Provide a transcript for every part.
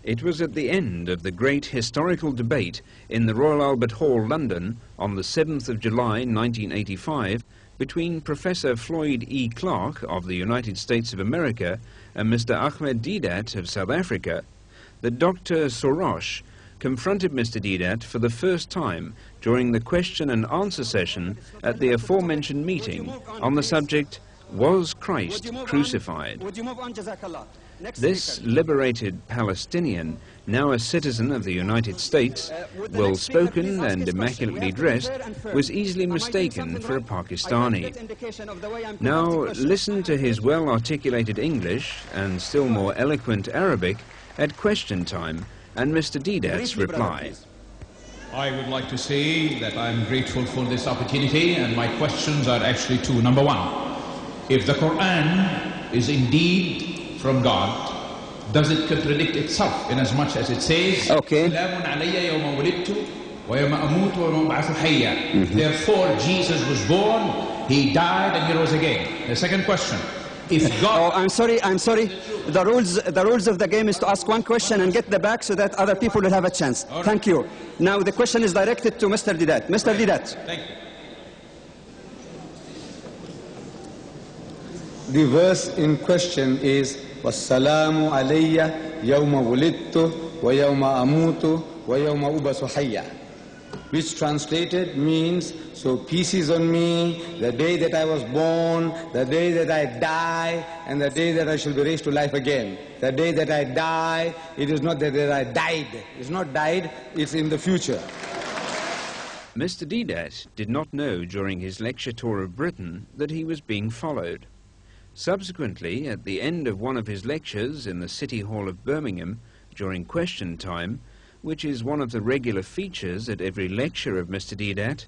It was at the end of the great historical debate in the Royal Albert Hall, London, on the 7th of July 1985, between Professor Floyd E. Clark of the United States of America and Mr. Ahmed Deedat of South Africa, that Dr. Sorrosh confronted Mr. Deedat for the first time during the question and answer session at the aforementioned meeting on the subject, "Was Christ crucified?" This liberated Palestinian, now a citizen of the United States, well-spoken and immaculately dressed, was easily mistaken for a Pakistani. Now listen to his well-articulated English and still more eloquent Arabic at question time and Mr. Deedat's reply. I would like to say that I'm grateful for this opportunity, and my questions are actually two. Number one, if the Quran is indeed from God, does it contradict itself in as much as it says, okay, therefore Jesus was born, he died, and he rose again? The second question, if God... I'm sorry. The rules of the game is to ask one question and get the back so that other people will have a chance. Right. Thank you. Now the question is directed to Mr. Deedat. Mr. Deedat. Thank you. The verse in question is وَالسَّلَامُ عَلَيَّ يَوْمَ وُلِدْتُ وَيَوْمَ أَمُوتُ وَيَوْمَ أُبْعَثُ حَيًّا, which translated means, so peace is on me, the day that I was born, the day that I die, and the day that I shall be raised to life again. The day that I die, it is not that I died. It's not died, it's in the future. Mr. Deedat did not know during his lecture tour of Britain that he was being followed. Subsequently, at the end of one of his lectures in the City Hall of Birmingham, during question time, which is one of the regular features at every lecture of Mr. Deedat,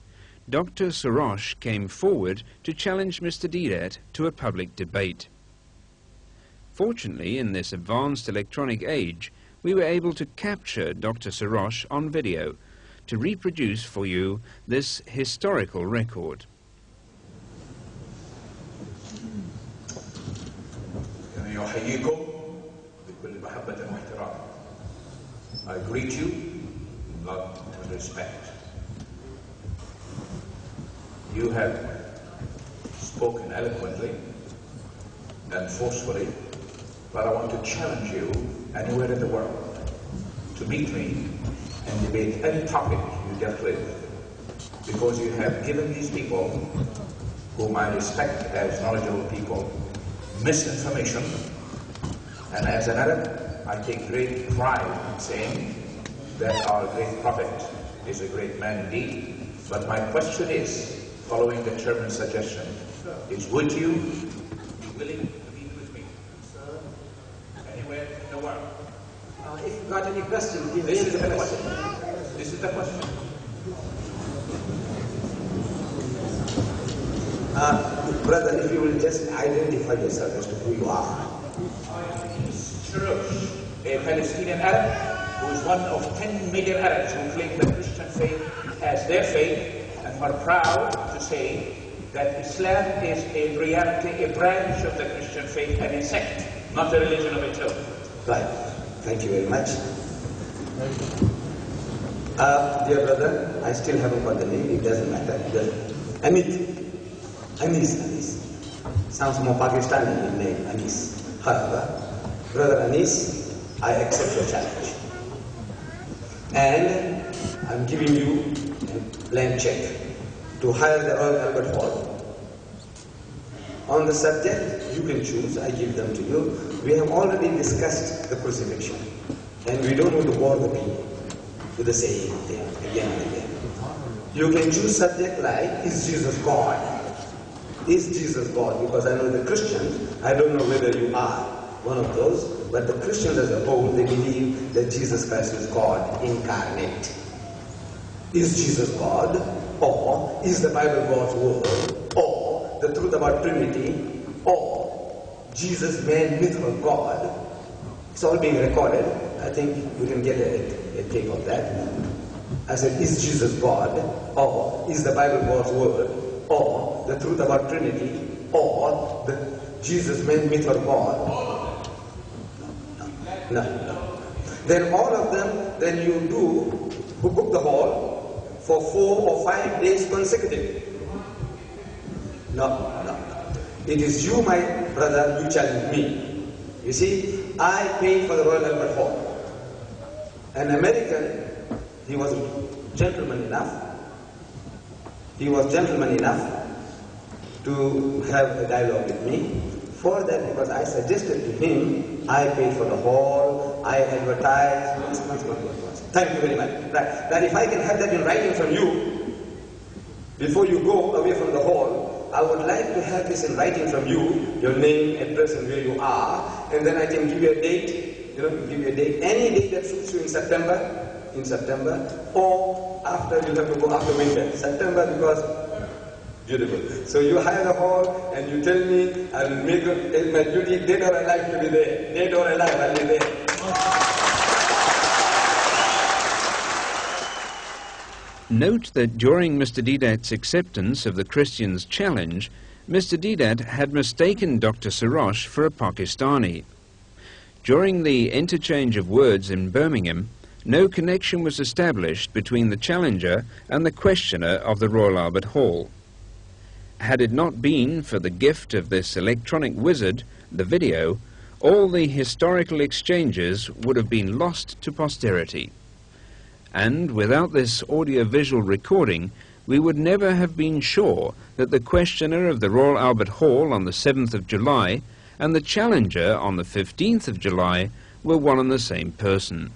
Dr. Sorrosh came forward to challenge Mr. Deedat to a public debate. Fortunately, in this advanced electronic age, we were able to capture Dr. Sorrosh on video to reproduce for you this historical record. I greet you in love and respect. You have spoken eloquently and forcefully, but I want to challenge you anywhere in the world to meet me and debate any topic you dealt with, because you have given these people, whom I respect as knowledgeable people, misinformation, and as an Arab, I take great pride in saying that our great prophet is a great man indeed. But my question is, following the chairman's suggestion, is would you be willing to meet with me, sir, anywhere in the world? If you've got any questions, this is the question. This is the question. Brother, if you will just identify yourself as to who you are. Sorrosh, a Palestinian Arab who is one of 10 million Arabs who claim the Christian faith as their faith and are proud to say that Islam is in reality a branch of the Christian faith and a sect, not a religion of its own. Right. Thank you very much. Dear brother, I still haven't got the name, it doesn't matter. Anis. Sounds more Pakistani in name, Anis. However, Brother Anis, I accept your challenge. And I'm giving you a blank check to hire the Royal Albert Hall. On the subject, you can choose, I give them to you. We have already discussed the crucifixion, and we don't want to bore the people with the same thing again and again. You can choose subject like, is Jesus God? Is Jesus God? Because I know the Christians, I don't know whether you are one of those, but the Christians as a whole, they believe that Jesus Christ is God incarnate. Is Jesus God? Or is the Bible God's word? Or the truth about Trinity? Or Jesus, man, myth of God? It's all being recorded. I think you can get a tape of that. I said, is Jesus God? Or is the Bible God's word? Or the truth about Trinity? Or the Jesus, man, myth of God? No. then all of them, then you do, who book the hall for 4 or 5 days consecutive. No. It is you, my brother, you challenge me. You see, I paid for the Royal Albert Hall. An American, he was gentleman enough. He was gentleman enough to have a dialogue with me. For that, because I suggested to him, I paid for the hall, I advertised, once. Thank you very much. Right. That if I can have that in writing from you, before you go away from the hall, I would like to have this in writing from you, your name, address, and where you are, and then I can give you a date, give you a date, any date that suits you in September, or after, you have to go after winter. September, because beautiful. So you hire the hall and you tell me, I will make it my duty, dead or alive, to be there. Dead or alive, I'll be there. Note that during Mr. Deedat's acceptance of the Christians' challenge, Mr. Deedat had mistaken Dr. Sorrosh for a Pakistani. During the interchange of words in Birmingham, no connection was established between the challenger and the questioner of the Royal Albert Hall. Had it not been for the gift of this electronic wizard, the video, all the historical exchanges would have been lost to posterity. And without this audio-visual recording, we would never have been sure that the questioner of the Royal Albert Hall on the 7th of July and the challenger on the 15th of July were one and the same person.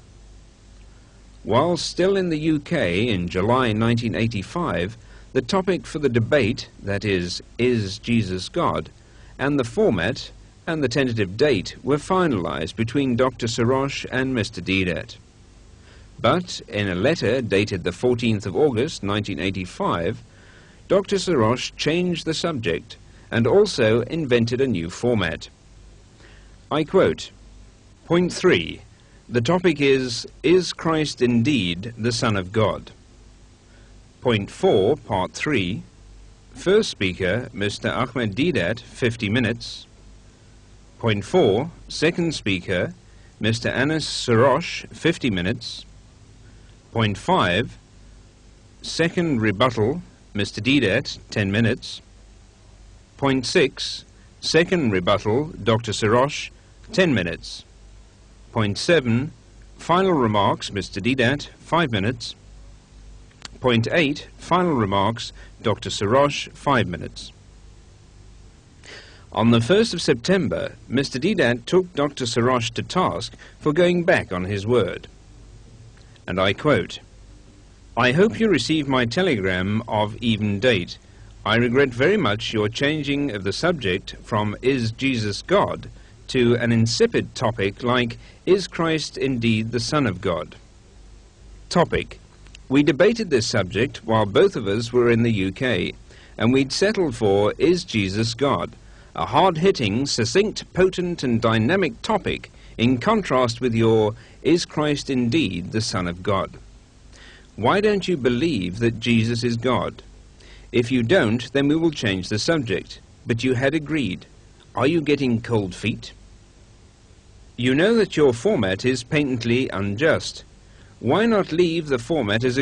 While still in the UK in July 1985, the topic for the debate, that is Jesus God, and the format and the tentative date were finalized between Dr. Sorrosh and Mr. Deedat. But in a letter dated the 14th of August 1985, Dr. Sorrosh changed the subject and also invented a new format. I quote, Point 3. The topic is Christ indeed the Son of God? Point 4, Part 3. First speaker, Mr. Ahmed Deedat, 50 minutes. Point 4, second speaker, Mr. Sorrosh, 50 minutes. Point 5, second rebuttal, Mr. Deedat, 10 minutes. Point 6, second rebuttal, Dr. Sorrosh, 10 minutes. Point 7, final remarks, Mr. Deedat, 5 minutes. Point 8, final remarks, Dr. Sorrosh, 5 minutes. On the 1st of September, Mr. Deedat took Dr. Sorrosh to task for going back on his word. And I quote, I hope you receive my telegram of even date. I regret very much your changing of the subject from Is Jesus God to an insipid topic like Is Christ indeed the Son of God? Topic. We debated this subject while both of us were in the UK, and we'd settled for Is Jesus God? A hard-hitting, succinct, potent and dynamic topic in contrast with your Is Christ indeed the Son of God? Why don't you believe that Jesus is God? If you don't, then we will change the subject. But you had agreed. Are you getting cold feet? You know that your format is patently unjust. Why not leave the format as